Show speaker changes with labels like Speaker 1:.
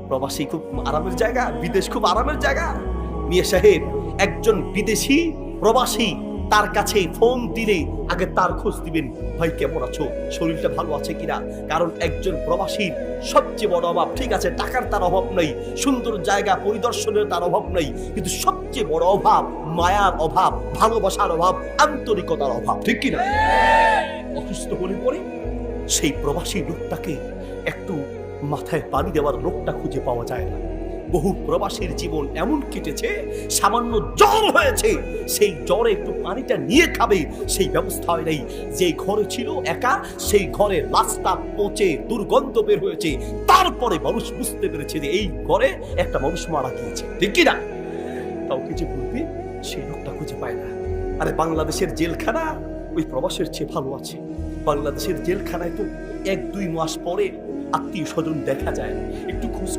Speaker 1: প্রবাসী খুব আরামের জায়গা, বিদেশ খুব আরামের জায়গা। মিয়া সাহেব, একজন বিদেশি প্রবাসী তার কাছে ফোন দিলে আগে তার খোঁজ দিবেন, ভাই কেমন আছো, শরীরটা ভালো আছে কিনা। কারণ একজন প্রবাসীর সবচেয়ে বড় অভাব, ঠিক আছে টাকার তার অভাব নাই, সুন্দর জায়গা পরিদর্শনের তার অভাব নাই, কিন্তু সবচেয়ে বড় অভাব মায়ার অভাব, ভালোবাসার অভাব, আন্তরিকতার অভাব, ঠিক কিনা। অসুস্থ হলে পরে সেই প্রবাসী লোকটাকে একটু মাথায় পানি দেওয়ার লোকটা খুঁজে পাওয়া যায় না। বহু প্রবাসীর জীবন এমন কেটেছে, সামান্য জ্বর হয়েছে, সেই জ্বরে একটু পানিটা নিয়ে খাবে সেই ব্যবস্থা হয় নাই। যে ঘরে ছিল একা, সেই ঘরে রাস্তা পচে দুর্গন্ধ বের হয়েছে, তারপরে মানুষ বুঝতে পেরেছে যে এই ঘরে একটা মানুষ মারা গিয়েছে, ঠিক কিনা। কাউকে যে বলবে সেই লোকটা খুঁজে পায় না। আরে বাংলাদেশের জেলখানা ওই প্রবাসের চেয়ে ভালো আছে। বাংলাদেশের জেলখানায় তো 1-2 মাস পরে আত্মীয় স্বজন দেখা যায়, একটু খোঁজ